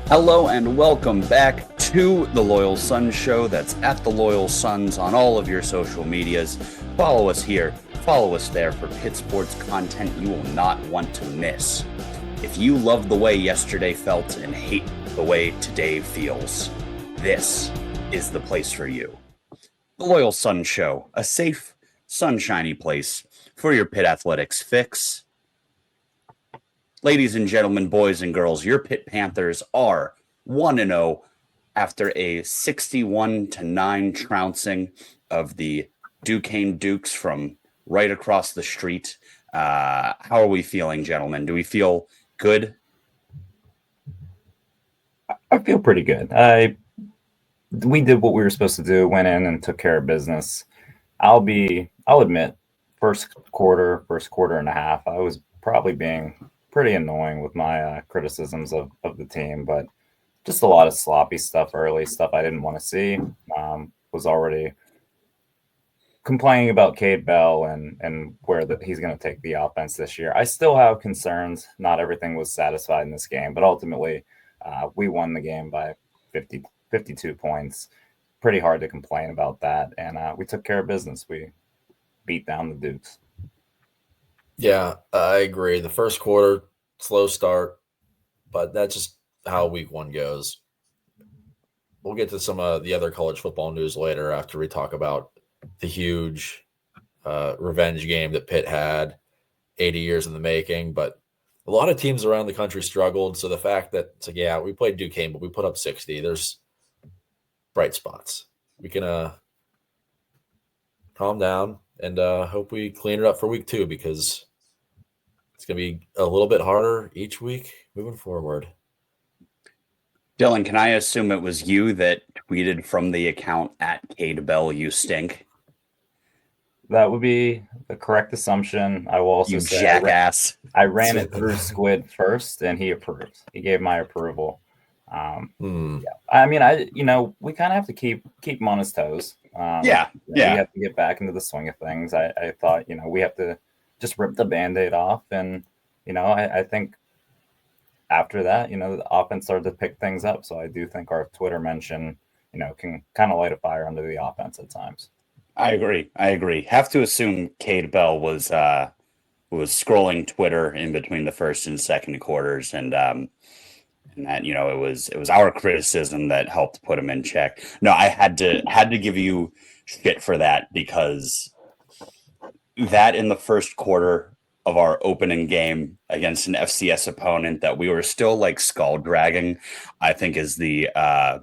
Hello and welcome back to the Loyal Sons Show. That's at the Loyal Sons on all of your social medias. Follow us here, follow us there for Pitt sports content you will not want to miss. If you love the way yesterday felt and hate the way today feels, this is the place for you. The Loyal Sons Show, a safe, sunshiny place for your Pitt athletics fix. Ladies and gentlemen, boys and girls, your Pitt Panthers are 1-0 after a 61-9 trouncing of the Duquesne Dukes from right across the street. How are we feeling, gentlemen? Do we feel good? I feel pretty good. We did what we were supposed to do, went in and took care of business. I'll admit, first quarter and a half, I was probably being pretty annoying with my criticisms of the team, but just a lot of sloppy stuff early, stuff I didn't want to see. Was already complaining about Cade Bell and where he's going to take the offense this year. I still have concerns. Not everything was satisfied in this game, but ultimately we won the game by 52 points. Pretty hard to complain about that. And we took care of business. We beat down the Dukes. Yeah, I agree. The first quarter, slow start, but that's just how week one goes. We'll get to some of the other college football news later after we talk about the huge revenge game that Pitt had, 80 years in the making. But a lot of teams around the country struggled. So the fact that, it's like, yeah, we played Duquesne, but we put up 60. There's bright spots. We can calm down and hope we clean it up for week two, because it's going to be a little bit harder each week moving forward. Dylan, can I assume it was you that tweeted from the account at Cade Bell, you stink? That would be the correct assumption. I will also say jackass. I ran it through Squid first, and he approved. He gave my approval. Yeah. I mean, we kind of have to keep him on his toes. We have to get back into the swing of things. I thought, we have to just rip the Band-Aid off. And, I think after that, the offense started to pick things up. So I do think our Twitter mention, can kind of light a fire under the offense at times. I agree. Have to assume Cade Bell was scrolling Twitter in between the first and second quarters, and that, it was our criticism that helped put him in check. No, I had to give you shit for that, because that in the first quarter of our opening game against an FCS opponent that we were still like skull dragging, I think is the I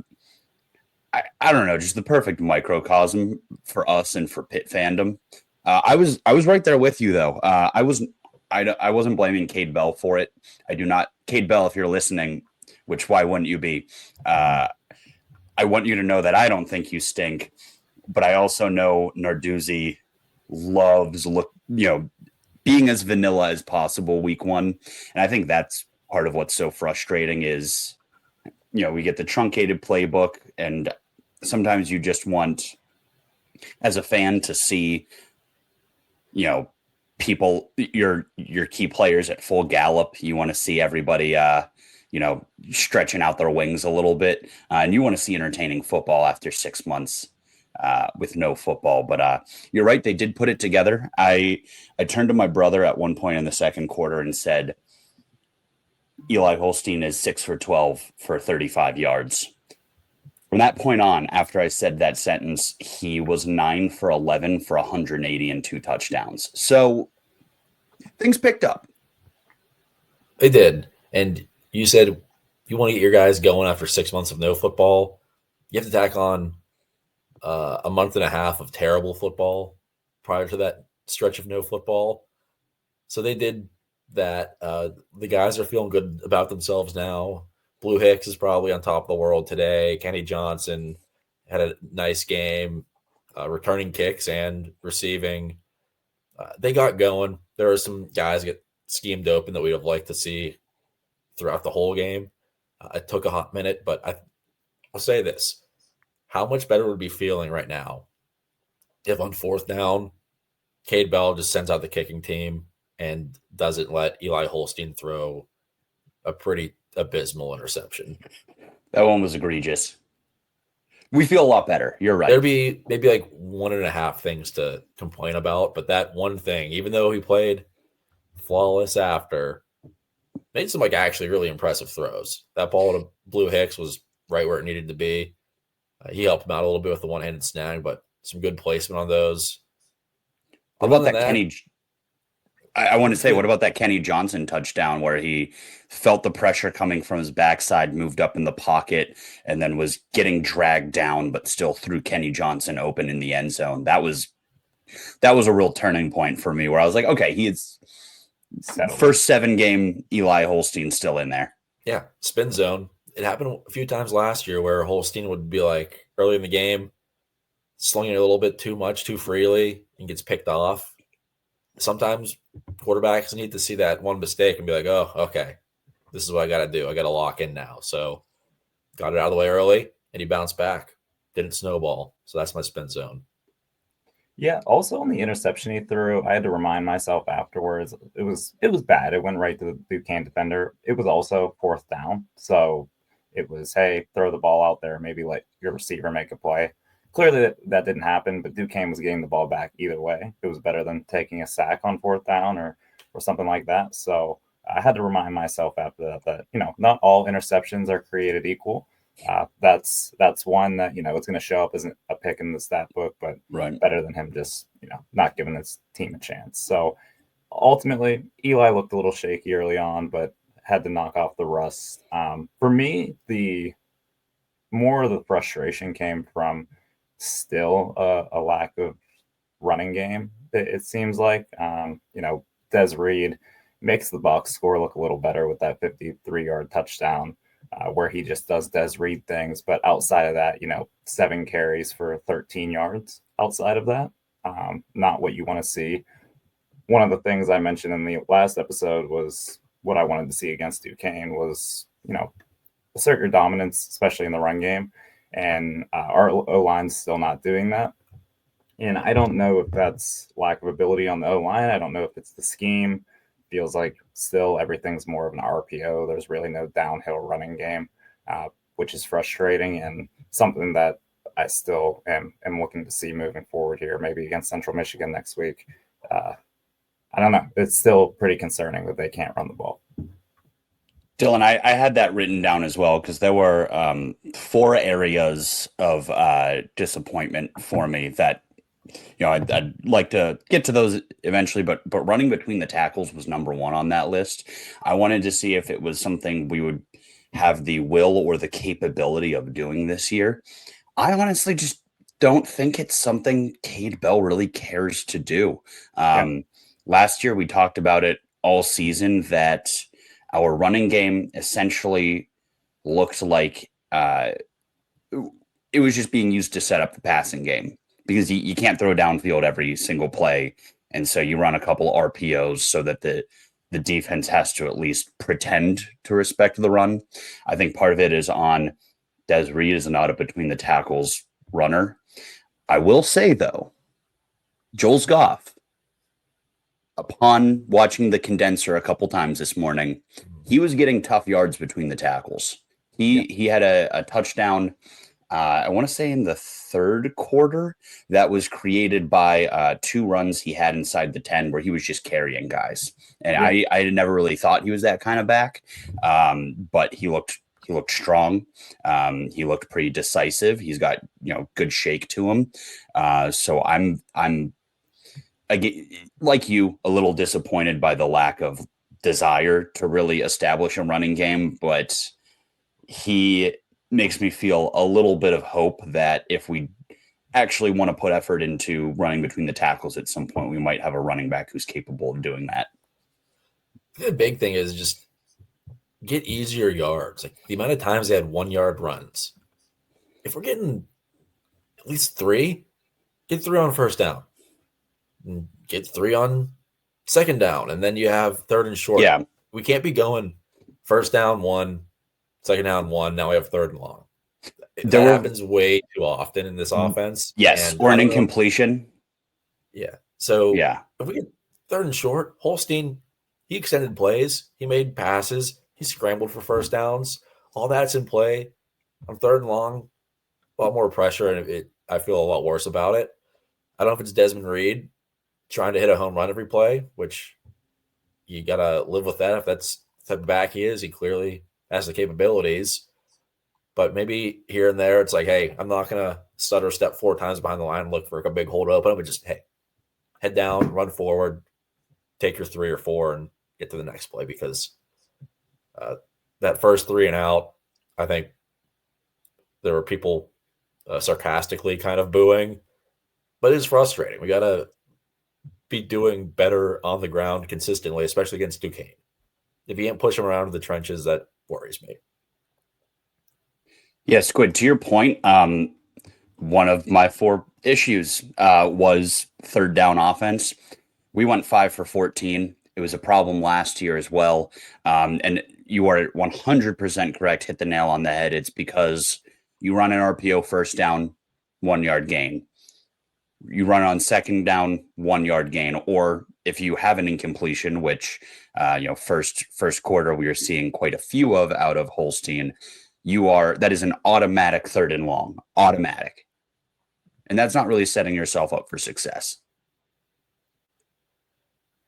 don't know, just the perfect microcosm for us and for Pitt fandom. I was right there with you though. I wasn't blaming Cade Bell for it. I do not. Cade Bell, if you're listening, which why wouldn't you be? I want you to know that I don't think you stink, but I also know Narduzzi loves being as vanilla as possible week one, and I think that's part of what's so frustrating is, we get the truncated playbook, and sometimes you just want, as a fan, to see, people, your key players at full gallop. You want to see everybody, stretching out their wings a little bit, and you want to see entertaining football after 6 months with no football. But you're right, they did put it together. I turned to my brother at one point in the second quarter and said, Eli Holstein is 6 for 12 for 35 yards. From that point on, after I said that sentence, he was 9 for 11 for 180 and 2 touchdowns. So things picked up. They did. And you said you want to get your guys going after 6 months of no football. You have to tack on a month and a half of terrible football prior to that stretch of no football. So they did that. The guys are feeling good about themselves now. Blue Hicks is probably on top of the world today. Kenny Johnson had a nice game, returning kicks and receiving. They got going. There were some guys get schemed open that we'd have liked to see throughout the whole game. It took a hot minute, but I'll say this. How much better would it be feeling right now if on fourth down, Cade Bell just sends out the kicking team and doesn't let Eli Holstein throw a pretty abysmal interception. That one was egregious. We feel a lot better. You're right. There'd be maybe like 1.5 things to complain about, but that one thing, even though he played flawless after, made some like actually really impressive throws. That ball to Blue Hicks was right where it needed to be. He helped him out a little bit with the one-handed snag, but some good placement on those. What about that Kenny? I want to say, what about that Kenny Johnson touchdown where he felt the pressure coming from his backside, moved up in the pocket, and then was getting dragged down, but still threw Kenny Johnson open in the end zone? That was a real turning point for me, where I was like, okay, he's first 7-game Eli Holstein still in there. Yeah, spin zone. It happened a few times last year where Holstein would be like early in the game, slinging it a little bit too much, too freely, and gets picked off. Sometimes quarterbacks need to see that one mistake and be like, oh, okay, this is what I got to do. I got to lock in now. So got it out of the way early, and he bounced back. Didn't snowball. So that's my spin zone. Yeah. Also on the interception he threw, I had to remind myself afterwards. It was bad. It went right to the Duquesne defender. It was also 4th down. So it was, hey, throw the ball out there. Maybe let your receiver make a play. Clearly that didn't happen, but Duquesne was getting the ball back either way. It was better than taking a sack on 4th down or something like that. So I had to remind myself after that, not all interceptions are created equal. That's one that, it's going to show up as a pick in the stat book, but better than him just, not giving his team a chance. So ultimately, Eli looked a little shaky early on, but had to knock off the rust. For me, the more of the frustration came from still a lack of running game. It seems like, Des Reed makes the Bucs score look a little better with that 53-yard touchdown where he just does Des Reed things. But outside of that, 7 carries for 13 yards outside of that. Not what you want to see. One of the things I mentioned in the last episode was what I wanted to see against Duquesne was, assert your dominance, especially in the run game. And our O-line's still not doing that. And I don't know if that's lack of ability on the O-line. I don't know if it's the scheme. Feels like still everything's more of an RPO. There's really no downhill running game, which is frustrating and something that I still am looking to see moving forward here, maybe against Central Michigan next week. I don't know. It's still pretty concerning that they can't run the ball. Dylan, I had that written down as well because there were 4 areas of disappointment for me that, I'd like to get to those eventually, but running between the tackles was number 1 on that list. I wanted to see if it was something we would have the will or the capability of doing this year. I honestly just don't think it's something Cade Bell really cares to do. Last year, we talked about it all season that our running game essentially looked like it was just being used to set up the passing game because you can't throw downfield every single play. And so you run a couple RPOs so that the defense has to at least pretend to respect the run. I think part of it is on Des Reed is not a between the tackles runner. I will say, though, Joel Goff, upon watching the condenser a couple times this morning, he was getting tough yards between the tackles. He had a touchdown, I want to say in the 3rd quarter, that was created by 2 runs he had inside the 10 where he was just carrying guys. And I never really thought he was that kind of back, but he looked strong. He looked pretty decisive. He's got good shake to him. So I'm like you, a little disappointed by the lack of desire to really establish a running game, but he makes me feel a little bit of hope that if we actually want to put effort into running between the tackles at some point, we might have a running back who's capable of doing that. The big thing is just get easier yards. Like the amount of times they had 1-yard runs. If we're getting at least 3, get 3 on first down. Get 3 on second down, and then you have 3rd and short. Yeah. We can't be going first down 1, second down 1. Now we have 3rd and long. That happens way too often in this offense. Yes, or an incompletion. Yeah. So if we get 3rd and short, Holstein, he extended plays. He made passes. He scrambled for first downs. All that's in play. On 3rd and long, a lot more pressure, and I feel a lot worse about it. I don't know if it's Desmond Reed trying to hit a home run every play, which you got to live with that. If that's the type of back he is, he clearly has the capabilities. But maybe here and there, it's like, hey, I'm not going to stutter step 4 times behind the line and look for a big hold open. But just, hey, head down, run forward, take your 3 or 4, and get to the next play. Because that first 3 and out, I think there were people sarcastically kind of booing. But it is frustrating. We got to be doing better on the ground consistently, especially against Duquesne. If you can't push them around in the trenches, that worries me. Yeah, Squid, to your point, one of my 4 issues was 3rd down offense. We went 5 for 14. It was a problem last year as well. And you are 100% correct. Hit the nail on the head. It's because you run an RPO first down, 1 yard gain. You run on 2nd down, 1 yard gain. Or if you have an incompletion, which, first quarter, we are seeing quite a few of out of Holstein, that is an automatic 3rd and long, automatic. And that's not really setting yourself up for success.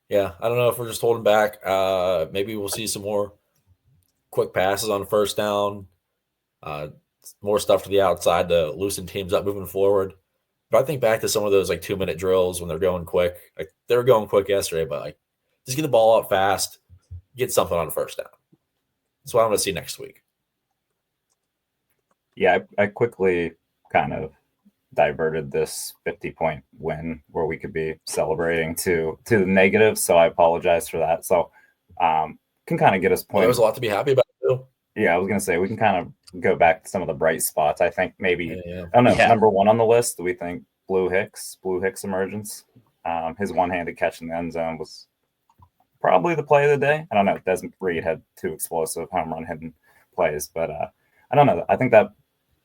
Yeah, I don't know if we're just holding back. Maybe we'll see some more quick passes on 1st down, more stuff to the outside to loosen teams up moving forward. But I think back to some of those 2-minute drills when they're going quick. They were going quick yesterday, but just get the ball out fast, get something on 1st down. That's what I'm going to see next week. Yeah, I quickly kind of diverted this 50-point win where we could be celebrating to the negative. So I apologize for that. So can kind of get us pointed. There's a lot to be happy about too. Yeah, I was going to say we can kind of go back to some of the bright spots. I think maybe, Yeah. I don't know, number 1 on the list, do we think Blue Hicks emergence? His one-handed catch in the end zone was probably the play of the day. I don't know if Desmond Reed had 2 explosive home run hitting plays, but I don't know. I think that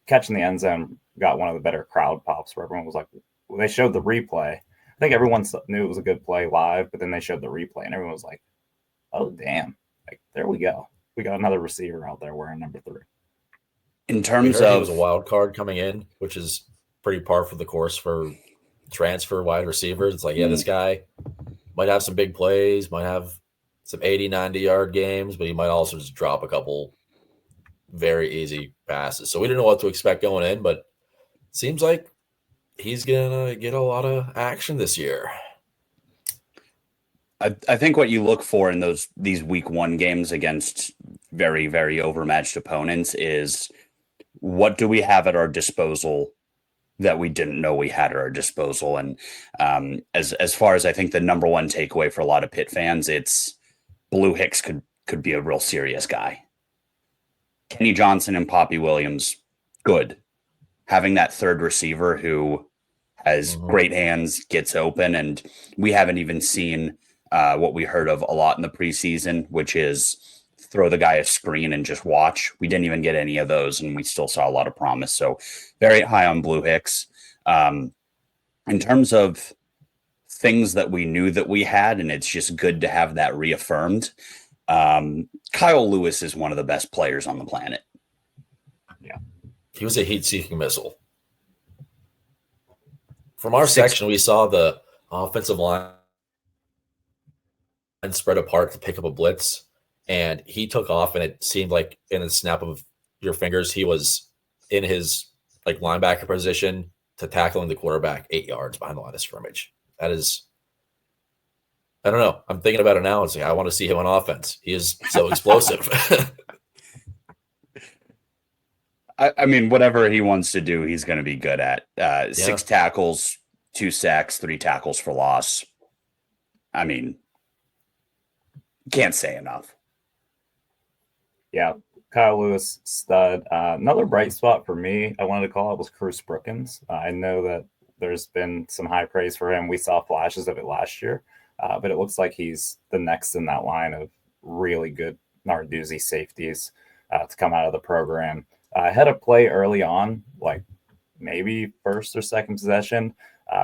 catch in the end zone got one of the better crowd pops where everyone was like, well, they showed the replay. I think everyone knew it was a good play live, but then they showed the replay and everyone was like, oh, damn. There we go. We got another receiver out there wearing number 3. In terms of, he was a wild card coming in, which is pretty par for the course for transfer wide receivers. It's like, this guy might have some big plays, might have some 80, 90-yard games, but he might also just drop a couple very easy passes. So we didn't know what to expect going in, but it seems like he's going to get a lot of action this year. I think what you look for in these week 1 games against very, very overmatched opponents is, what do we have at our disposal that we didn't know we had at our disposal? And as far as I think the number 1 takeaway for a lot of Pitt fans, it's Blue Hicks could be a real serious guy. Kenny Johnson and Poppy Williams, good. Having that 3rd receiver who has great hands, gets open, and we haven't even seen what we heard of a lot in the preseason, which is throw the guy a screen and just watch. We didn't even get any of those, and we still saw a lot of promise. So very high on Blue Hicks. In terms of things that we knew that we had, and it's just good to have that reaffirmed, Kyle Lewis is one of the best players on the planet. Yeah. He was a heat-seeking missile. From our section, we saw the offensive line and spread apart to pick up a blitz, and he took off, and it seemed like in a snap of your fingers, he was in his linebacker position to tackling the quarterback 8 yards behind the line of scrimmage. That is, I don't know. I'm thinking about it now. It's like, I want to see him on offense. He is so explosive. I mean, whatever he wants to do, he's going to be good at. 6 tackles, 2 sacks, 3 tackles for loss. I mean, can't say enough. Yeah, Kyle Lewis, stud. Another bright spot for me, I wanted to call out, was Cruz Brookins. I know that there's been some high praise for him. We saw flashes of it last year, but it looks like he's the next in that line of really good Narduzzi safeties to come out of the program. Had a play early on, maybe 1st or 2nd possession,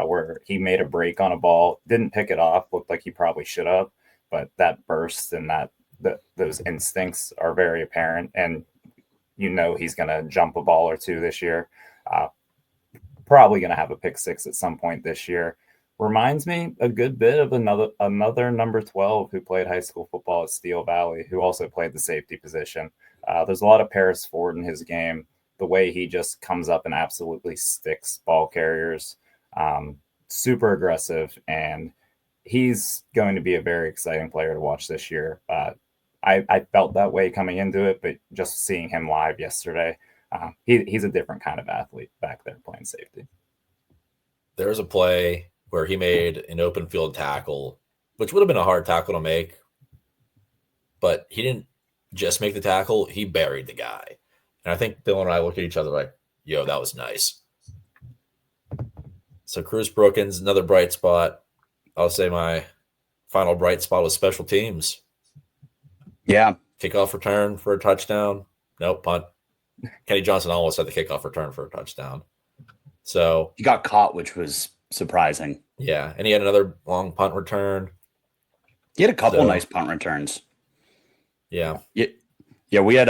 where he made a break on a ball, didn't pick it off, looked like he probably should have, but that burst and that those instincts are very apparent, and he's going to jump a ball or two this year. Probably going to have a pick six at some point this year. Reminds me a good bit of another number 12 who played high school football at Steel Valley, who also played the safety position. There's a lot of Paris Ford in his game. The way he just comes up and absolutely sticks ball carriers, super aggressive, and he's going to be a very exciting player to watch this year. I felt that way coming into it, but just seeing him live yesterday, he's a different kind of athlete back there playing safety. There's a play where he made an open field tackle, which would have been a hard tackle to make, but he didn't just make the tackle, he buried the guy. And I think Dylan and I looked at each other like, yo, that was nice. So Cruz Brookins, another bright spot. I'll say my final bright spot was special teams. Yeah. Kickoff return for a touchdown. Nope, punt. Kenny Johnson almost had the kickoff return for a touchdown. So he got caught, which was surprising. Yeah, and he had another long punt return. He had a couple nice punt returns. Yeah. Yeah, we had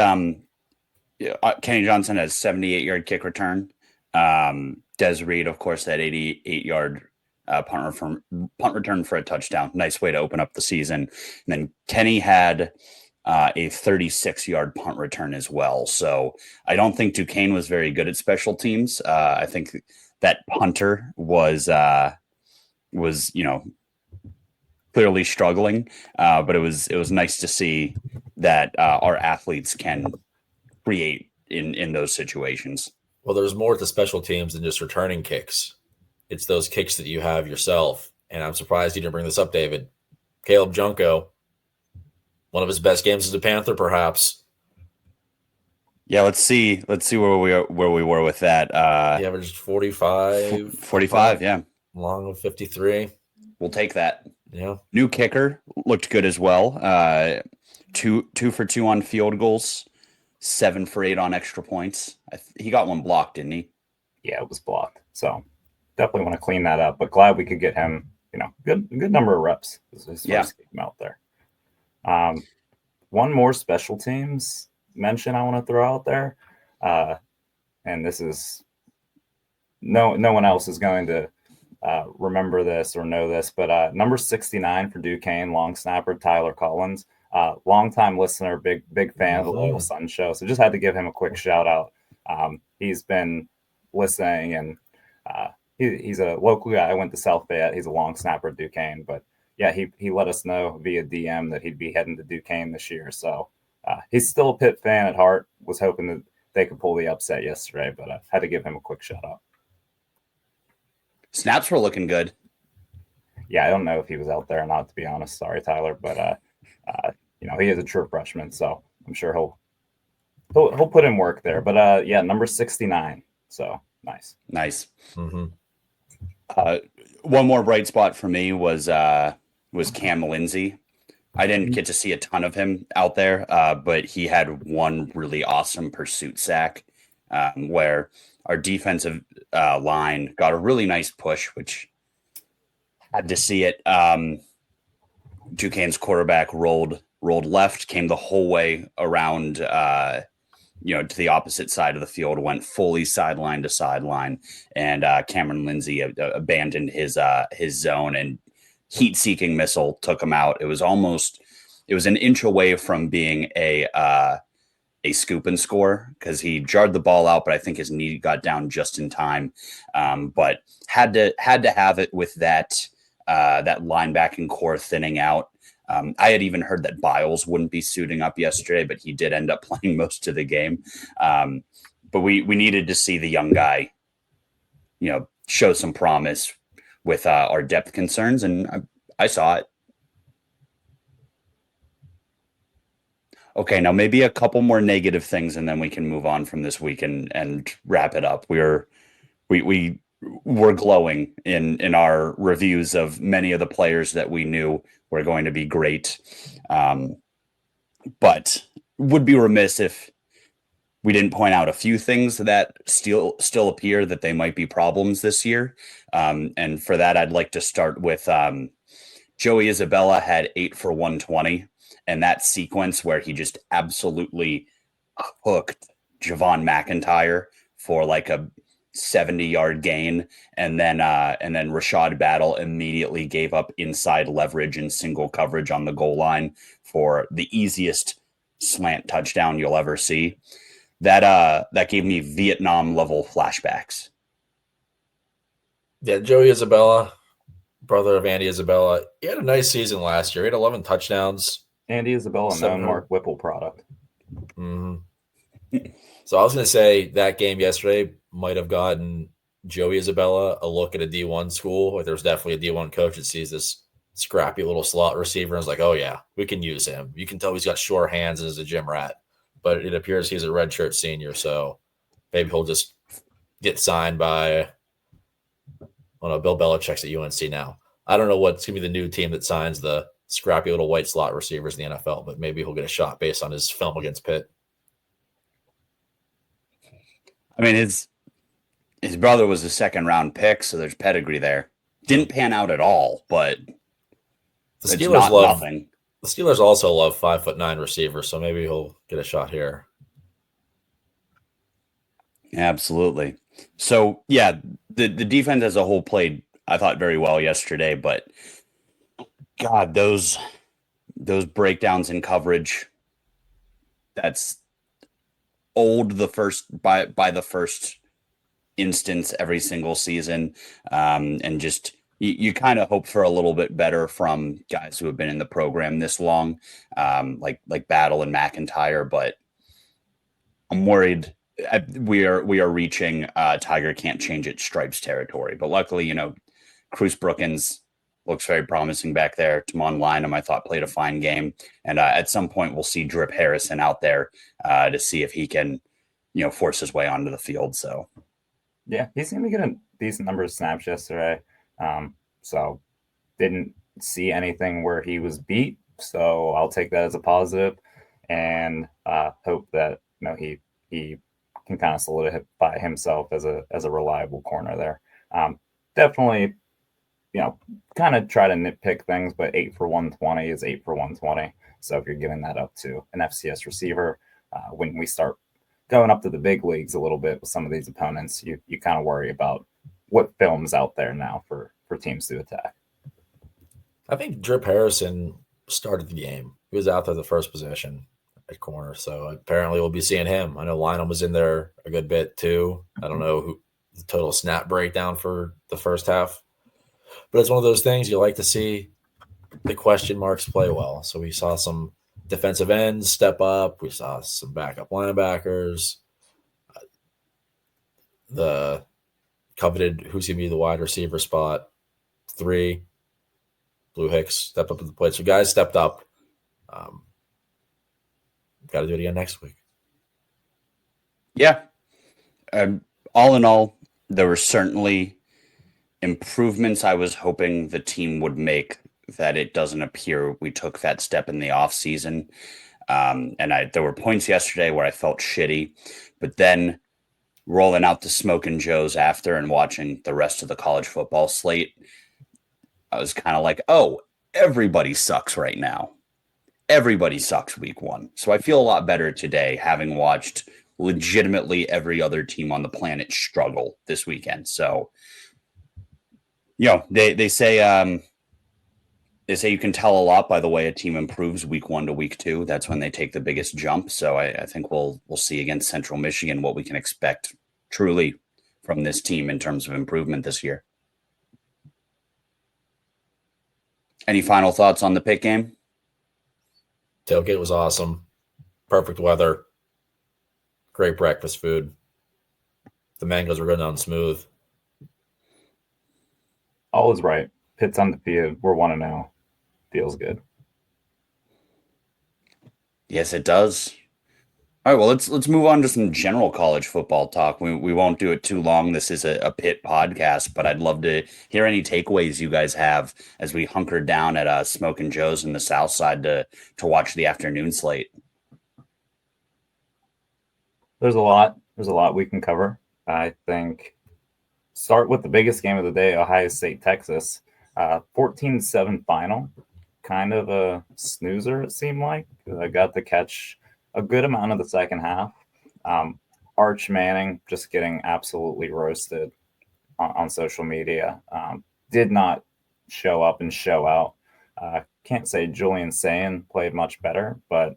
Kenny Johnson has 78-yard kick return. Des Reed, of course, that 88-yard punt return for a touchdown. Nice way to open up the season. And then Kenny had a 36-yard punt return as well. So I don't think Duquesne was very good at special teams. I think that punter was clearly struggling, but it was nice to see that our athletes can create in those situations. Well, there's more to special teams than just returning kicks. It's those kicks that you have yourself. And I'm surprised you didn't bring this up, David. Caleb Junko, one of his best games as a Panther, perhaps. Yeah, let's see where we were with that. He averaged 45. 45, yeah. Long of 53. We'll take that. Yeah. New kicker looked good as well. 2 for 2 on field goals, 7 for 8 on extra points. He got one blocked, didn't he? Yeah, it was blocked. So definitely want to clean that up. But glad we could get him, good number of reps. His first game out there. One more special teams mention I want to throw out there, and this is no one else is going to remember this or know this, but number 69 for Duquesne, long snapper Tyler Collins, longtime listener, big fan of the Loyal Sun Show. So just had to give him a quick shout out. He's been listening, and he's a local guy. I went to South Fayette. He's a long snapper at Duquesne, but yeah, he let us know via DM that he'd be heading to Duquesne this year. So he's still a Pitt fan at heart. Was hoping that they could pull the upset yesterday, but I had to give him a quick shout out. Snaps were looking good. Yeah, I don't know if he was out there or not, to be honest. Sorry, Tyler, but he is a true freshman, so I'm sure he'll put in work there. But number 69. So nice. Mm-hmm. One more bright spot for me was Cam Lindsey. I didn't get to see a ton of him out there, but he had one really awesome pursuit sack where our defensive line got a really nice push, which had to see it. Duquesne's quarterback rolled left, came the whole way around, to the opposite side of the field, went fully sideline to sideline, and Cameron Lindsey abandoned his zone, and heat-seeking missile took him out. It was an inch away from being a scoop and score because he jarred the ball out, but I think his knee got down just in time. But had to have it with that linebacking core thinning out. I had even heard that Biles wouldn't be suiting up yesterday, but he did end up playing most of the game. But we needed to see the young guy, show some promise with our depth concerns, and I saw it. Okay, now maybe a couple more negative things, and then we can move on from this week and wrap it up. We're glowing in our reviews of many of the players that we knew were going to be great, but would be remiss if we didn't point out a few things that still appear that they might be problems this year. And for that, I'd like to start with Joey Isabella had 8 for 120. and that sequence where he just absolutely hooked Javon McIntyre for like a 70-yard gain, and then Rashad Battle immediately gave up inside leverage and single coverage on the goal line for the easiest slant touchdown you'll ever see. That gave me Vietnam level flashbacks. Yeah, Joey Isabella, brother of Andy Isabella, he had a nice season last year. He had 11 touchdowns. Andy Isabella, known Mark Whipple product. Mm-hmm. So I was going to say that game yesterday might have gotten Joey Isabella a look at a D1 school. Like there's definitely a D1 coach that sees this scrappy little slot receiver and is like, oh, yeah, we can use him. You can tell he's got short hands and is a gym rat. But it appears he's a redshirt senior, so maybe he'll just get signed by Bill Belichick's at UNC now. I don't know what's going to be the new team that signs the scrappy little white slot receivers in the NFL, but maybe he'll get a shot based on his film against Pitt. I mean, his brother was a second-round pick, so there's pedigree there. Didn't pan out at all, but the Steelers nothing. The Steelers also love 5'9" receivers, so maybe he'll get a shot here. Absolutely. So yeah, the defense as a whole played, I thought, very well yesterday, but God, those breakdowns in coverage, that's old by the first instance every single season. And just you kind of hope for a little bit better from guys who have been in the program this long, like Battle and McIntyre, but I'm worried we are reaching Tiger can't change its stripes territory. But luckily, Cruz Brookins looks very promising back there. Tamon Lynam, I thought, played a fine game. And at some point, we'll see Drip Harrison out there to see if he can, force his way onto the field. So, yeah, he seemed to get a decent number of snaps yesterday. So didn't see anything where he was beat. So I'll take that as a positive and hope that he can kind of solidify himself as a reliable corner there. Definitely, kind of try to nitpick things, but 8 for 120 is 8 for 120. So if you're giving that up to an FCS receiver, when we start going up to the big leagues a little bit with some of these opponents, you kind of worry about what film's out there now for teams to attack. I think Drip Harrison started the game. He was out there the first possession at corner, so apparently we'll be seeing him. I know Lynam was in there a good bit too. I don't know who the total snap breakdown for the first half, but it's one of those things you like to see the question marks play well. So we saw some defensive ends step up. We saw some backup linebackers. The coveted who's going to be the wide receiver spot 3, Blue Hicks stepped up to the plate. So guys stepped up. Got to do it again next week. Yeah. All in all, there were certainly improvements I was hoping the team would make that it doesn't appear we took that step in the offseason. And there were points yesterday where I felt shitty, but then rolling out the Smoke and Joes after and watching the rest of the college football slate, I was kind of like, oh, everybody sucks right now. Everybody sucks week 1. So I feel a lot better today having watched legitimately every other team on the planet struggle this weekend. So, they say you can tell a lot by the way a team improves week 1 to week 2. That's when they take the biggest jump. So I think we'll see against Central Michigan what we can expect truly from this team in terms of improvement this year. Any final thoughts on the Pitt game? Tailgate was awesome. Perfect weather. Great breakfast food. The mangoes were going down smooth. All is right. Pitt's undefeated. We're 1-0. Feels good. Yes, it does. All right, well, let's move on to some general college football talk. We won't do it too long. This is a Pitt podcast, but I'd love to hear any takeaways you guys have as we hunker down at Smoke and Joe's in the South Side to watch the afternoon slate. There's a lot we can cover. I think start with the biggest game of the day, Ohio State, Texas. 14-7 final. kind of a snoozer, it seemed like. I got to catch a good amount of the second half. Arch Manning just getting absolutely roasted on social media. Did not show up and show out. Can't say Julian Sayin played much better, but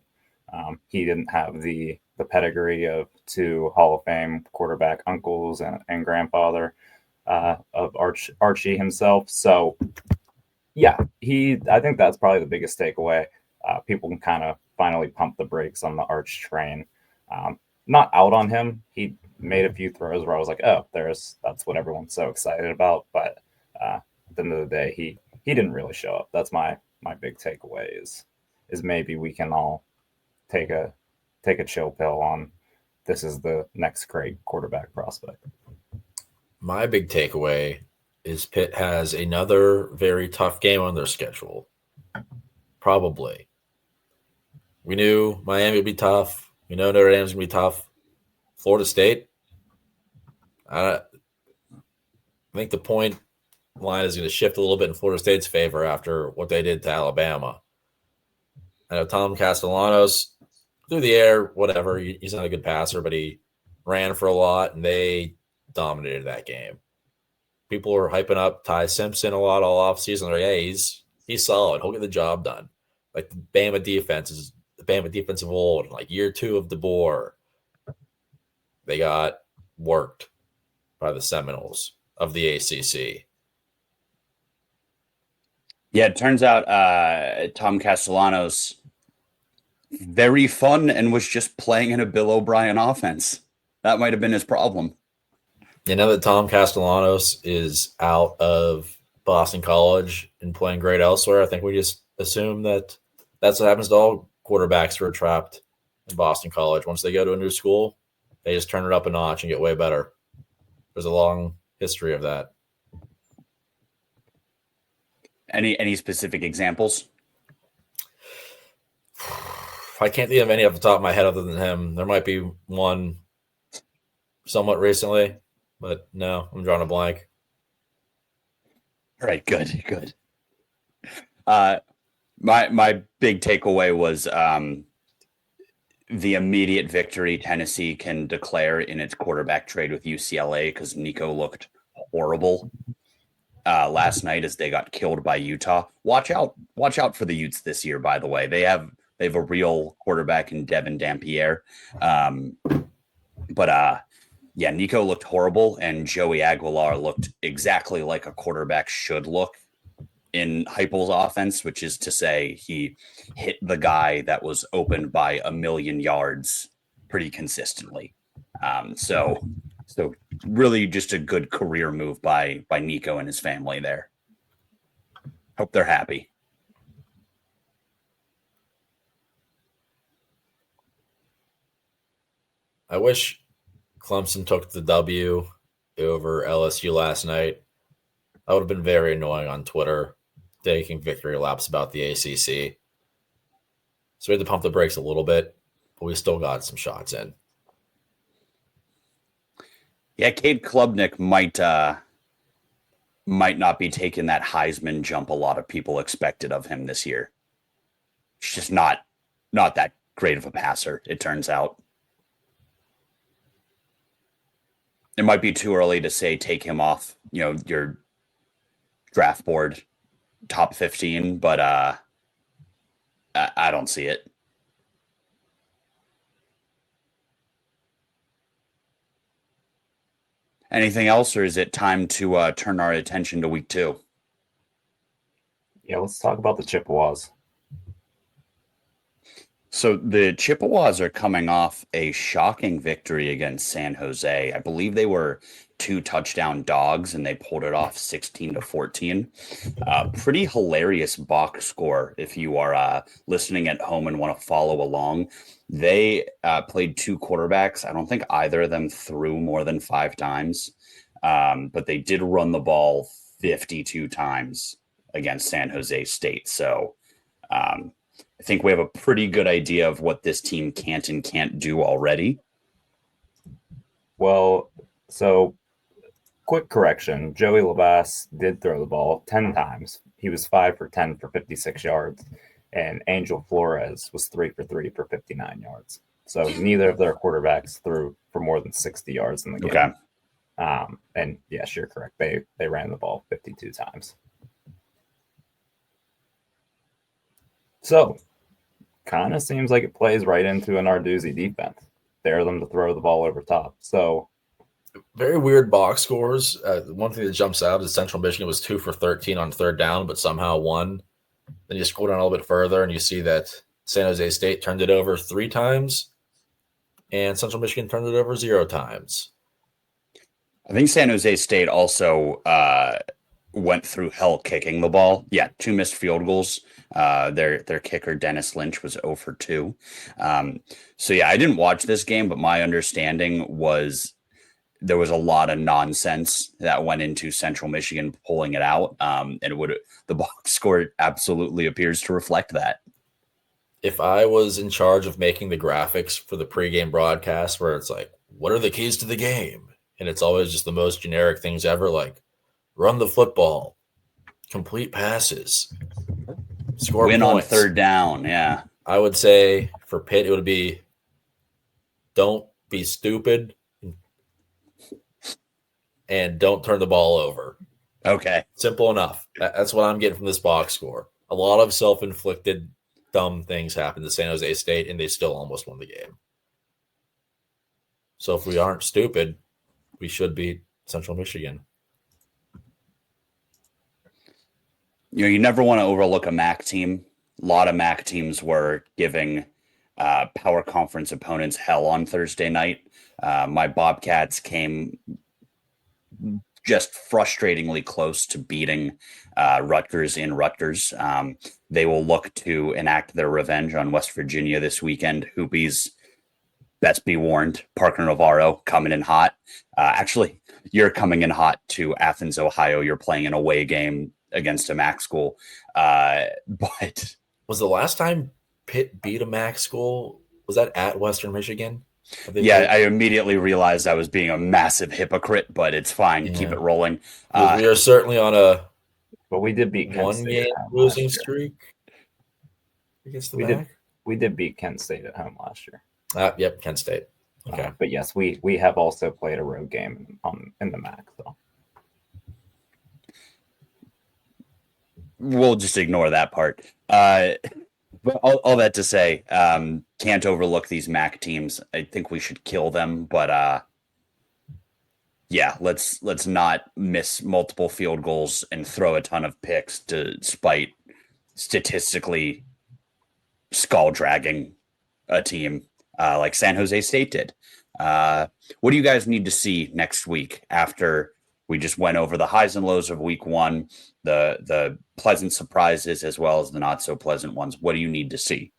he didn't have the pedigree of two Hall of Fame quarterback uncles and grandfather of Archie himself. So, yeah, I think that's probably the biggest takeaway. People can kind of finally pump the brakes on the Arch train. Not out on him. He made a few throws where I was like, oh, that's what everyone's so excited about. But at the end of the day, he didn't really show up. That's my big takeaway is maybe we can all take a chill pill on this is the next great quarterback prospect. My big takeaway is Pitt has another very tough game on their schedule. Probably. We knew Miami would be tough. We know Notre Dame's going to be tough. Florida State, I think the point line is going to shift a little bit in Florida State's favor after what they did to Alabama. I know Tom Castellanos through the air, whatever. He's not a good passer, but he ran for a lot, and they dominated that game. People were hyping up Ty Simpson a lot all offseason. They're like, hey, he's solid. He'll get the job done. Like the Bama defense is the Bama defense of old. Like year 2 of DeBoer, they got worked by the Seminoles of the ACC. Yeah, it turns out Tom Castellanos very fun and was just playing in a Bill O'Brien offense. That might have been his problem. You know that Tom Castellanos is out of Boston College and playing great elsewhere. I think we just assume that that's what happens to all quarterbacks who are trapped in Boston College. Once they go to a new school, they just turn it up a notch and get way better. There's a long history of that. Any specific examples? I can't think of any off the top of my head other than him. There might be one somewhat recently, but no, I'm drawing a blank. All right, good. My big takeaway was the immediate victory Tennessee can declare in its quarterback trade with UCLA because Nico looked horrible last night as they got killed by Utah. Watch out for the Utes this year, by the way. They have a real quarterback in Devin Dampier. Yeah, Nico looked horrible, and Joey Aguilar looked exactly like a quarterback should look in Heupel's offense, which is to say he hit the guy that was opened by a million yards pretty consistently. So really just a good career move by Nico and his family there. Hope they're happy. I wish Clemson took the W over LSU last night. That would have been very annoying on Twitter, taking victory laps about the ACC. So we had to pump the brakes a little bit, but we still got some shots in. Yeah, Cade Klubnik might not be taking that Heisman jump a lot of people expected of him this year. He's just not that great of a passer, it turns out. It might be too early to say take him off, your draft board top 15, but I don't see it. Anything else, or is it time to turn our attention to week 2? Yeah, let's talk about the Chippewas. So the Chippewas are coming off a shocking victory against San Jose. I believe they were 2 touchdown dogs, and they pulled it off 16-14. Pretty hilarious box score if you are listening at home and want to follow along. They played 2 quarterbacks. I don't think either of them threw more than 5 times, but they did run the ball 52 times against San Jose State. So I think we have a pretty good idea of what this team can't do already. Well, so quick correction. Joey Labas did throw the ball 10 times. He was 5 for 10 for 56 yards. And Angel Flores was 3 for 3 for 59 yards. So neither of their quarterbacks threw for more than 60 yards in the game. Okay. And yes, you're correct. They ran the ball 52 times. So kind of seems like it plays right into an Narduzzi defense. Dare them to throw the ball over top. So very weird box scores. One thing that jumps out is Central Michigan was 2 for 13 on third down, but somehow won. Then you scroll down a little bit further and you see that San Jose State turned it over 3 times and Central Michigan turned it over 0 times. I think San Jose State also went through hell kicking the ball. Yeah, 2 missed field goals. Their kicker, Dennis Lynch, was 0 for 2. So, yeah, I didn't watch this game, but my understanding was there was a lot of nonsense that went into Central Michigan pulling it out. And the box score absolutely appears to reflect that. If I was in charge of making the graphics for the pregame broadcast where it's like, what are the keys to the game? And it's always just the most generic things ever, like run the football, complete passes, score Win points. on third down, yeah. I would say for Pitt, it would be don't be stupid and don't turn the ball over. Okay. Simple enough. That's what I'm getting from this box score. A lot of self-inflicted dumb things happened to San Jose State, and they still almost won the game. So if we aren't stupid, we should beat Central Michigan. You never want to overlook a MAC team. A lot of MAC teams were giving power conference opponents hell on Thursday night. My Bobcats came just frustratingly close to beating Rutgers in Rutgers. They will look to enact their revenge on West Virginia this weekend. Hoopies, best be warned, Parker Navarro coming in hot. Actually, you're coming in hot to Athens, Ohio. You're playing an away game against a MAC school. But was the last time Pitt beat a MAC school, was that at Western Michigan? Yeah, I immediately realized I was being a massive hypocrite, but it's fine. Yeah. Keep it rolling. We are certainly on a but we did beat Kent State one-game losing streak against the MAC. We did beat Kent State at home last year. Yep, Kent State. Okay. But yes, we have also played a road game in the MAC. So we'll just ignore that part. But all that to say, can't overlook these MAC teams. I think we should kill them, but yeah, let's not miss multiple field goals and throw a ton of picks despite statistically skull dragging a team like San Jose State did. What do you guys need to see next week after we just went over the highs and lows of week 1, the pleasant surprises as well as the not so pleasant ones? What do you need to see?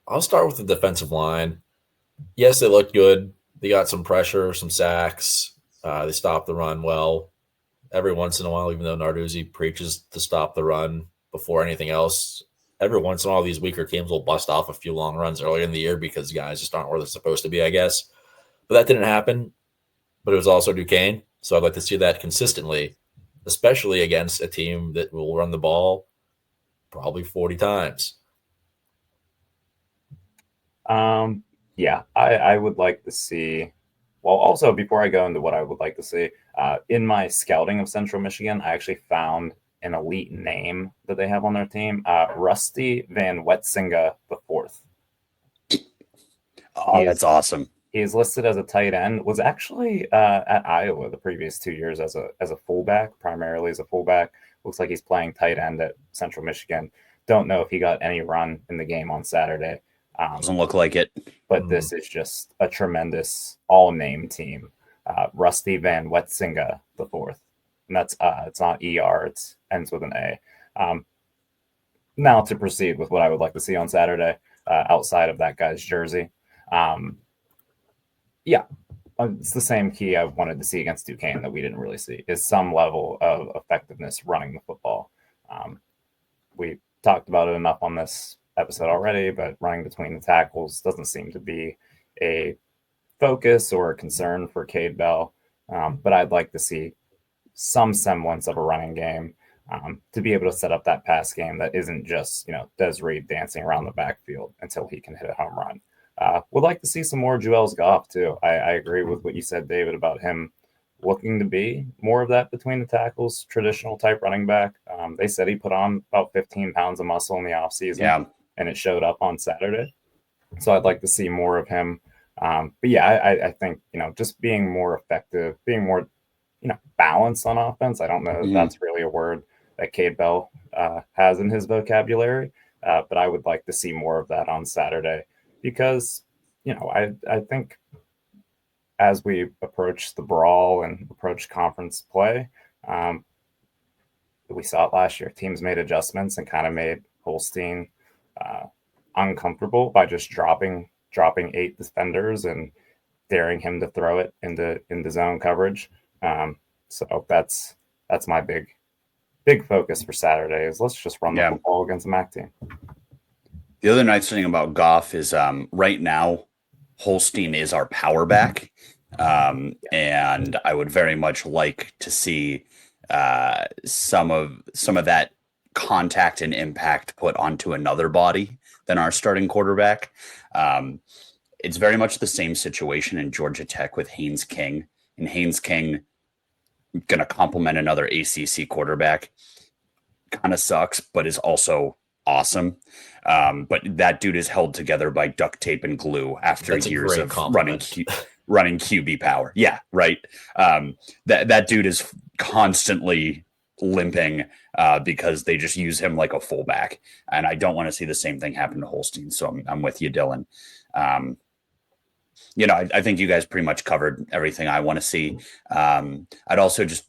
I'll start with the defensive line. Yes, they look good. They got some pressure, some sacks. They stopped the run well. Every once in a while, even though Narduzzi preaches to stop the run before anything else, every once in a while these weaker teams will bust off a few long runs earlier in the year because guys just aren't where they're supposed to be, I guess. But that didn't happen. But it was also Duquesne. So I'd like to see that consistently, especially against a team that will run the ball probably 40 times. Yeah, I would like to see. Well, also, before I go into what I would like to see, in my scouting of Central Michigan, I actually found an elite name that they have on their team, Rusty Van Wetsinga IV. Oh, that's awesome. He's listed as a tight end, was actually at Iowa the previous 2 years as a fullback, primarily as a fullback. Looks like he's playing tight end at Central Michigan. Don't know if he got any run in the game on Saturday. Doesn't look like it. But this is just a tremendous all-name team. Rusty Van Wetsinga IV. And that's it's not ER, it ends with an A. Now to proceed with what I would like to see on Saturday, outside of that guy's jersey. Yeah, it's the same key I wanted to see against Duquesne that we didn't really see, is some level of effectiveness running the football. We talked about it enough on this episode already, but running between the tackles doesn't seem to be a focus or a concern for Cade Bell. But I'd like to see some semblance of a running game to be able to set up that pass game that isn't just, Des Reed dancing around the backfield until he can hit a home run. Would like to see some more Joel's Goff too. I agree with what you said, David, about him looking to be more of that between the tackles, traditional type running back. They said he put on about 15 pounds of muscle in the offseason, and it showed up on Saturday. So I'd like to see more of him. But yeah, I think, just being more effective, being more, balanced on offense. I don't know if that's really a word that Cade Bell has in his vocabulary, but I would like to see more of that on Saturday because, I think as we approach the brawl and approach conference play, we saw it last year. Teams made adjustments and kind of made Holstein uncomfortable by just dropping 8 defenders and daring him to throw it into zone coverage. So that's my big focus for Saturday is let's just run the football against the MAC team. The other nice thing about Goff is right now Holstein is our power back, and I would very much like to see some of that contact and impact put onto another body than our starting quarterback. It's very much the same situation in Georgia Tech with Haynes King, and Haynes King going to complement another ACC quarterback. Kind of sucks, but is also awesome. But that dude is held together by duct tape and glue after years of running QB power. Yeah, right. That dude is constantly limping because they just use him like a fullback, and I don't want to see the same thing happen to Holstein. So I'm with you, Dylan. I think you guys pretty much covered everything I want to see. I'd also just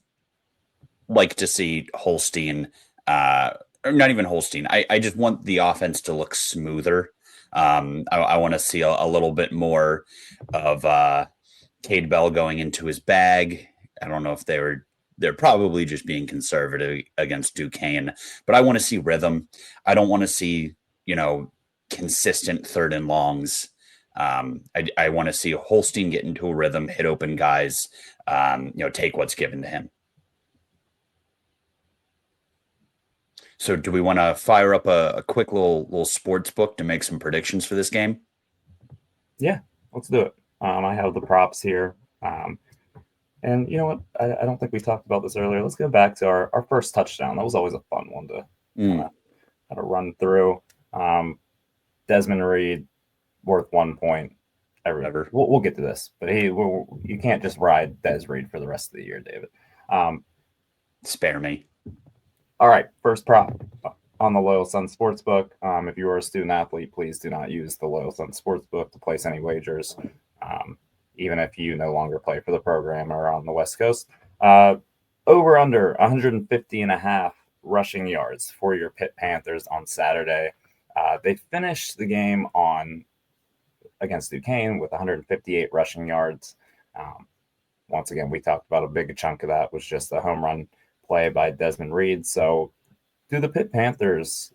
like to see Holstein, or not even Holstein. I just want the offense to look smoother. I want to see a little bit more of Cade Bell going into his bag. I don't know if they're probably just being conservative against Duquesne, but I want to see rhythm. I don't want to see, consistent third and longs. I want to see Holstein get into a rhythm, hit open guys, take what's given to him. So do we want to fire up a quick little sports book to make some predictions for this game? Yeah, let's do it. I have the props here. And you know what? I don't think we talked about this earlier. Let's go back to our first touchdown. That was always a fun one to kind of run through. Desmond Reed, worth 1 point. We'll get to this, but you can't just ride Des Reed for the rest of the year, David. Spare me. All right, first prop on the Loyal Sun Sportsbook. If you are a student athlete, please do not use the Loyal Sun Sportsbook to place any wagers, even if you no longer play for the program or on the West Coast. Over under 150.5 rushing yards for your Pitt Panthers on Saturday. They finished the game against Duquesne with 158 rushing yards. Once again, we talked about a big chunk of that was just the home run play by Desmond Reed. So do the Pitt Panthers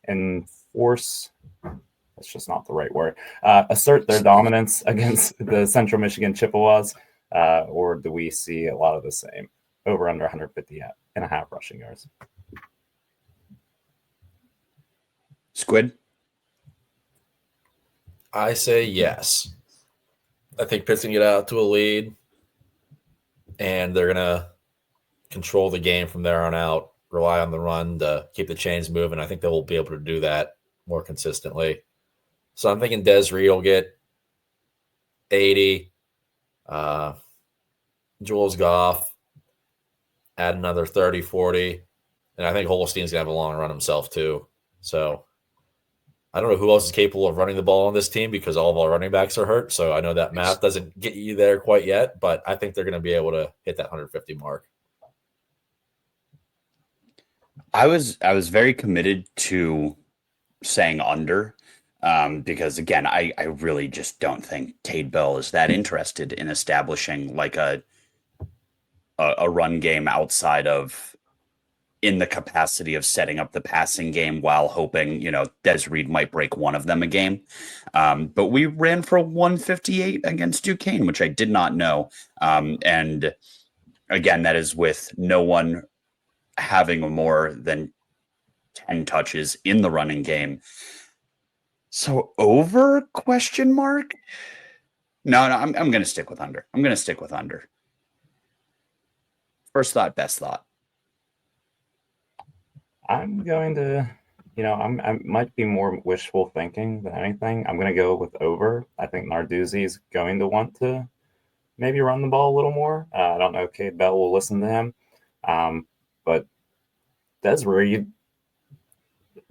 enforce, that's just not the right word, assert their dominance against the Central Michigan Chippewas, or do we see a lot of the same? Over under 150.5 rushing yards. Squid? I say yes. I think Pitt's going to get out to a lead, and they're going to control the game from there on out, rely on the run to keep the chains moving. I think they will be able to do that more consistently. So I'm thinking Des Reed will get 80. Jules Goff, add another 30, 40. And I think Holstein's going to have a long run himself too. So I don't know who else is capable of running the ball on this team because all of our running backs are hurt. So I know that math doesn't get you there quite yet, but I think they're going to be able to hit that 150 mark. I was very committed to saying under because, again, I really just don't think Cade Bell is that interested in establishing like a run game outside of in the capacity of setting up the passing game while hoping, Des Reed might break one of them a game. But we ran for 158 against Duquesne, which I did not know. And again, that is with no one having more than 10 touches in the running game. So over question mark? No, I'm going to stick with under. I'm going to stick with under. First thought, best thought. I'm going to, I might be more wishful thinking than anything. I'm going to go with over. I think Narduzzi is going to want to maybe run the ball a little more. I don't know if Cade Bell will listen to him. But Des Reed,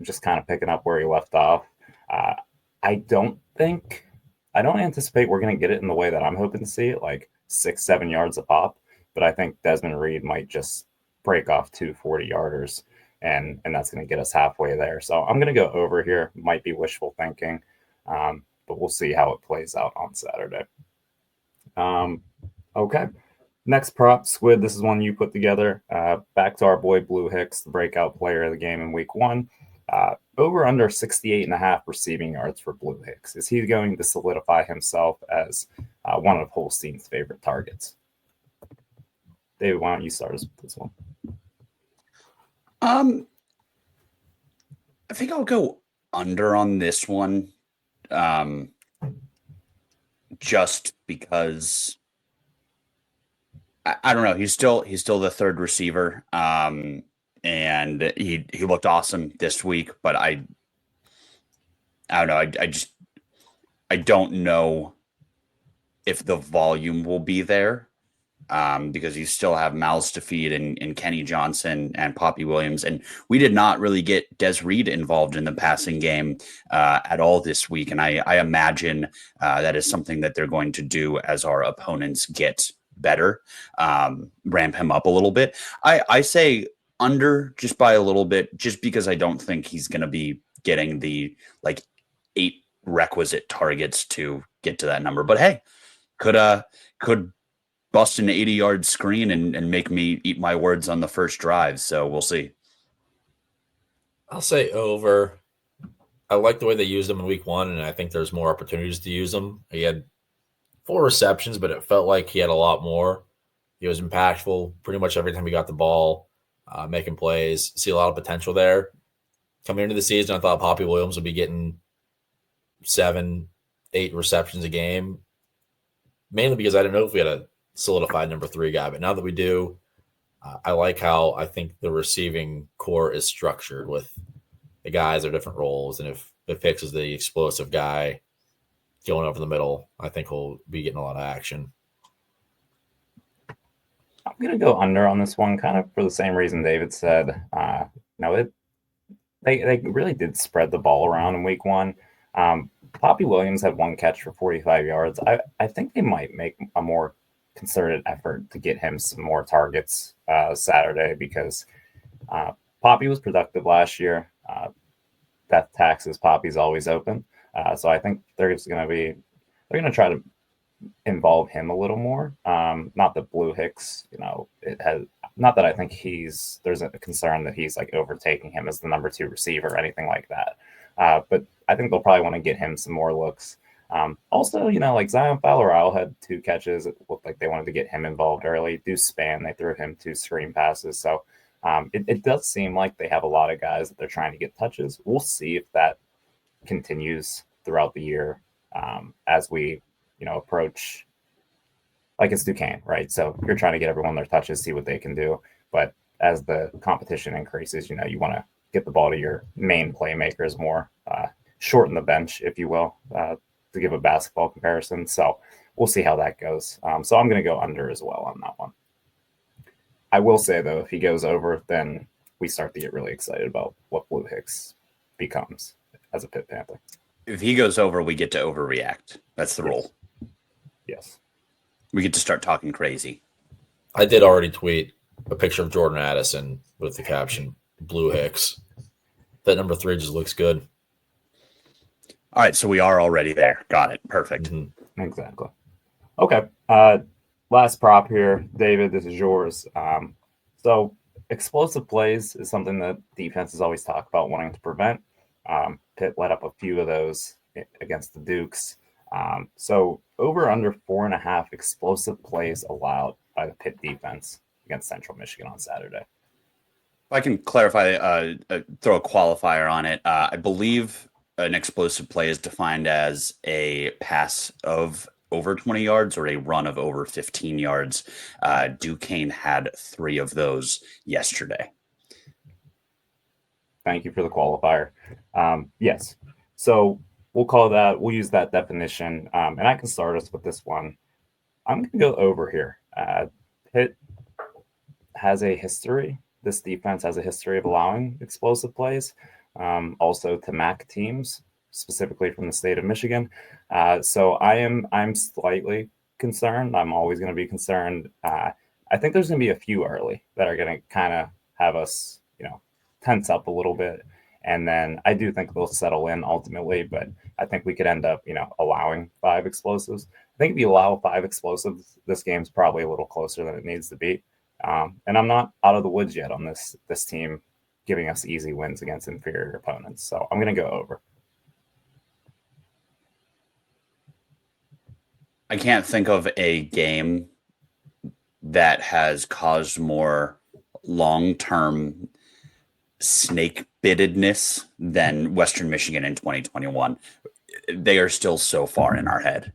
just kind of picking up where he left off. I don't anticipate we're going to get it in the way that I'm hoping to see it, like 6-7 yards a pop. But I think Desmond Reed might just break off 2 40-yarders, and that's going to get us halfway there. So I'm going to go over here. Might be wishful thinking, but we'll see how it plays out on Saturday. Okay. Next prop, Squid. This is one you put together. Back to our boy Blue Hicks, the breakout player of the game in week 1. Over under 68.5 receiving yards for Blue Hicks. Is he going to solidify himself as one of Holstein's favorite targets? David, why don't you start us with this one? I think I'll go under on this one. Just because I don't know. He's still the third receiver. And he looked awesome this week, but I don't know. I don't know if the volume will be there. Because you still have mouths to feed in Kenny Johnson and Poppy Williams. And we did not really get Des Reed involved in the passing game at all this week. And I imagine that is something that they're going to do as our opponents get better, ramp him up a little bit. I say under just by a little bit, just because I don't think he's going to be getting the 8 requisite targets to get to that number. But hey, could bust an 80-yard screen and make me eat my words on the first drive. So we'll see. I'll say over. I like the way they used him in week 1, and I think there's more opportunities to use him. He had 4 receptions, but it felt like he had a lot more. He was impactful pretty much every time he got the ball, making plays. See a lot of potential there. Coming into the season, I thought Poppy Williams would be getting 7-8 receptions a game, mainly because I didn't know if we had a solidified number 3 guy. But now that we do, I like how I think the receiving core is structured with the guys are different roles. And if Hicks is the explosive guy going over the middle, I think he'll be getting a lot of action. I'm going to go under on this one, kind of for the same reason David said. They really did spread the ball around in week 1. Poppy Williams had 1 catch for 45 yards. I think they might make a more concerted effort to get him some more targets Saturday, because Poppy was productive last year. Death taxes, Poppy's always open. So I think they're going to try to involve him a little more. Not that Blue Hicks, not that I think there's a concern that he's overtaking him as the number 2 receiver or anything like that. But I think they'll probably want to get him some more looks. Also, Zion Fowler had 2 catches. It looked like they wanted to get him involved early. Deuce Spann, they threw him 2 screen passes. So it does seem like they have a lot of guys that they're trying to get touches. We'll see if that continues throughout the year as we, approach, it's Duquesne, right? So you're trying to get everyone their touches, see what they can do. But as the competition increases, you want to get the ball to your main playmakers more, shorten the bench, if you will, to give a basketball comparison. So we'll see how that goes. So I'm going to go under as well on that one. I will say, though, if he goes over, then we start to get really excited about what Blue Hicks becomes as a Pitt Panther. If he goes over, we get to overreact. That's the rule. Yes. We get to start talking crazy. I did already tweet a picture of Jordan Addison with the caption, Blue Hicks. That number 3 just looks good. All right, so we are already there. Got it. Perfect. Mm-hmm. Exactly. Okay. Last prop here, David. This is yours. So explosive plays is something that defenses always talk about wanting to prevent. Pitt let up a few of those against the Dukes. So over under 4.5 explosive plays allowed by the Pitt defense against Central Michigan on Saturday. If I can clarify, throw a qualifier on it. I believe an explosive play is defined as a pass of over 20 yards or a run of over 15 yards. Duquesne had 3 of those yesterday. Thank you for the qualifier. Yes. So we'll use that definition. And I can start us with this one. I'm going to go over here. Pitt has a history. This defense has a history of allowing explosive plays, also to MAC teams, specifically from the state of Michigan. So I'm slightly concerned. I'm always going to be concerned. I think there's going to be a few early that are going to kind of have us, tense up a little bit. And then I do think they'll settle in ultimately, but I think we could end up, allowing 5 explosives. I think if you allow 5 explosives, this game's probably a little closer than it needs to be. And I'm not out of the woods yet on this team giving us easy wins against inferior opponents. So I'm going to go over. I can't think of a game that has caused more long-term snake bittedness than Western Michigan in 2021. They are still so far in our head.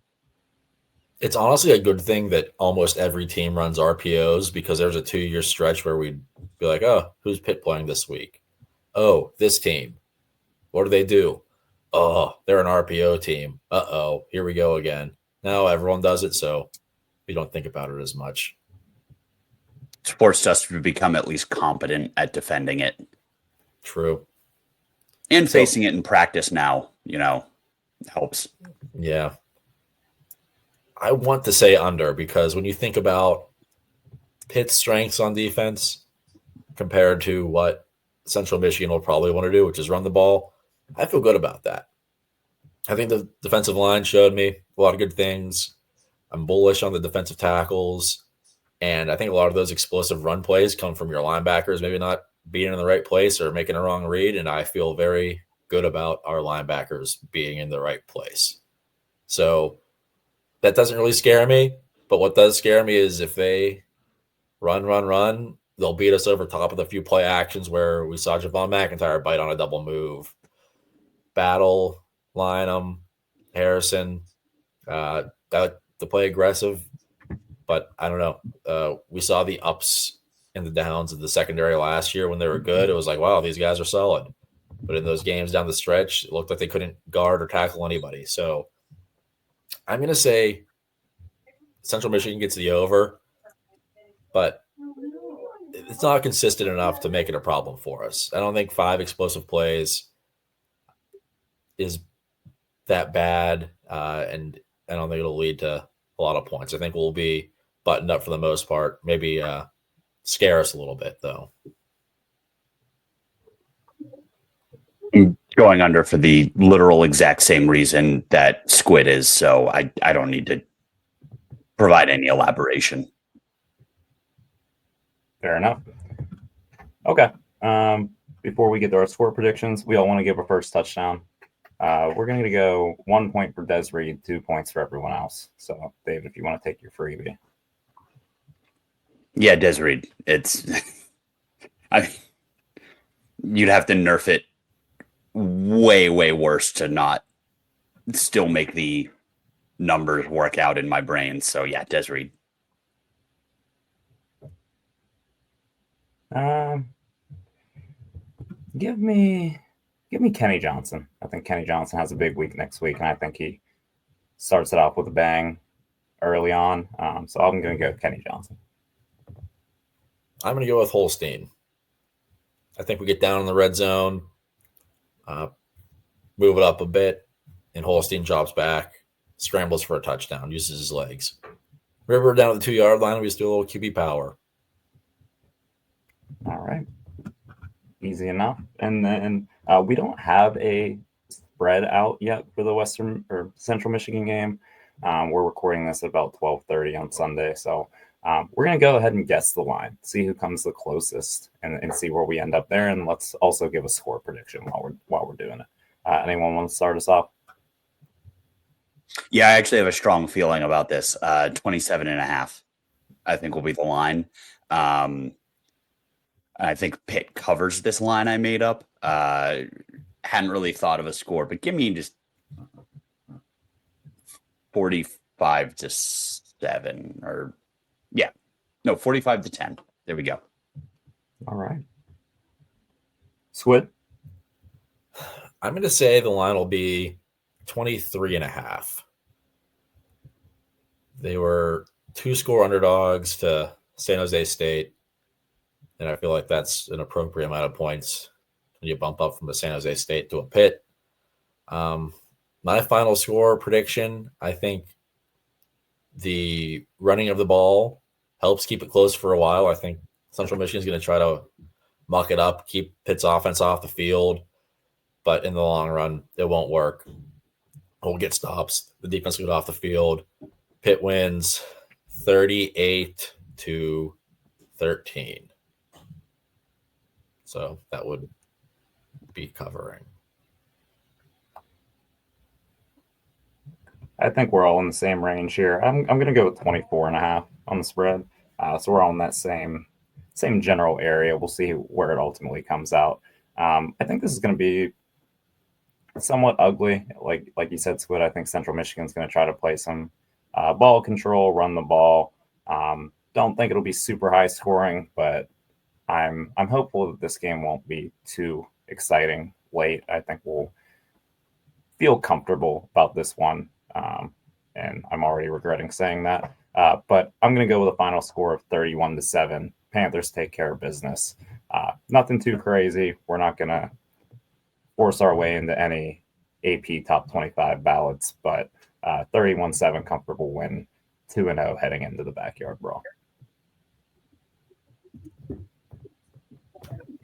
It's honestly a good thing that almost every team runs RPOs, because there's a 2-year stretch where we'd be like, oh, who's Pitt playing this week? Oh, this team. What do they do? Oh, they're an RPO team. Uh-oh, here we go again. Now everyone does it, so we don't think about it as much. It's forced us to become at least competent at defending it. True. And facing it in practice now, helps. Yeah. I want to say under, because when you think about Pitt's strengths on defense compared to what Central Michigan will probably want to do, which is run the ball, I feel good about that. I think the defensive line showed me a lot of good things. I'm bullish on the defensive tackles. And I think a lot of those explosive run plays come from your linebackers, maybe not being in the right place or making a wrong read. And I feel very good about our linebackers being in the right place. So that doesn't really scare me. But what does scare me is if they run, they'll beat us over top of the few play actions where we saw Javon McIntyre bite on a double move. Battle, line them, Harrison, to play aggressive. But I don't know. We saw the ups and the downs of the secondary last year when they were good. It was like, wow, these guys are solid. But in those games down the stretch, it looked like they couldn't guard or tackle anybody. So I'm going to say Central Michigan gets the over, but it's not consistent enough to make it a problem for us. I don't think 5 explosive plays is that bad, and I don't think it'll lead to a lot of points. I think we'll be buttoned up for the most part. Maybe scare us a little bit, though. I'm going under for the literal exact same reason that Squid is, so I don't need to provide any elaboration. Fair enough. Okay. Before we get to our score predictions, we all want to give a first touchdown. We're going to go 1 point for Des Reed, 2 points for everyone else. So, David, if you want to take your freebie. Yeah, Des Reed. It's, you'd have to nerf it way, way worse to not still make the numbers work out in my brain. So, yeah, Des Reed. Give me Kenny Johnson. I think Kenny Johnson has a big week next week, and I think he starts it off with a bang early on. So I'm going to go with Kenny Johnson. I'm going to go with Holstein. I think we get down in the red zone, move it up a bit, and Holstein drops back, scrambles for a touchdown, uses his legs. River down at the 2-yard line, we just do a little QB power. All right. Easy enough. And then we don't have a spread out yet for the Western or Central Michigan game. We're recording this at about 12:30 on Sunday, so We're going to go ahead and guess the line, see who comes the closest, and see where we end up there. And let's also give a score prediction while we're doing it. Anyone want to start us off? Yeah, I actually have a strong feeling about this. 27.5, I think, will be the line. I think Pitt covers this line I made up. Hadn't really thought of a score, but give me just 45-7 or 45-10. There we go. All right. Squid? I'm going to say the line will be 23.5. They were 2-score underdogs to San Jose State. And I feel like that's an appropriate amount of points when you bump up from a San Jose State to a Pitt. My final score prediction, I think the running of the ball helps keep it close for a while. I think Central Michigan is going to try to muck it up, keep Pitt's offense off the field. But in the long run, it won't work. We'll get stops. The defense will get off the field. Pitt wins 38-13. So that would be covering. I think we're all in the same range here. I'm going to go with 24.5 on the spread. So we're all in that same general area. We'll see where it ultimately comes out. I think this is going to be somewhat ugly. Like you said, Squid, I think Central Michigan's going to try to play some ball control, run the ball. Don't think it'll be super high scoring, but I'm hopeful that this game won't be too exciting late. I think we'll feel comfortable about this one. And I'm already regretting saying that. But I'm going to go with a final score of 31-7. Panthers take care of business. Nothing too crazy. We're not going to force our way into any AP top 25 ballots, but 31-7 comfortable win, 2-0 heading into the backyard brawl.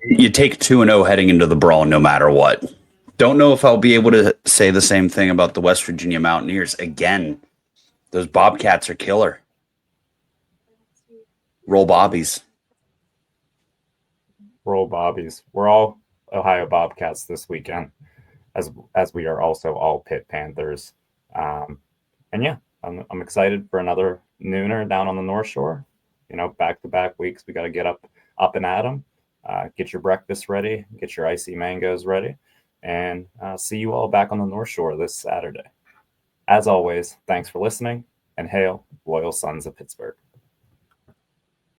You take 2-0 heading into the brawl no matter what. Don't know if I'll be able to say the same thing about the West Virginia Mountaineers. Again, those Bobcats are killer. Roll Bobbies. Roll Bobbies. We're all Ohio Bobcats this weekend, as we are also all Pitt Panthers. And yeah, I'm excited for another nooner down on the North Shore. Back-to-back weeks, we got to get up and at them. Get your breakfast ready, get your icy mangoes ready, and see you all back on the North Shore this Saturday. As always, thanks for listening, and hail, loyal sons of Pittsburgh.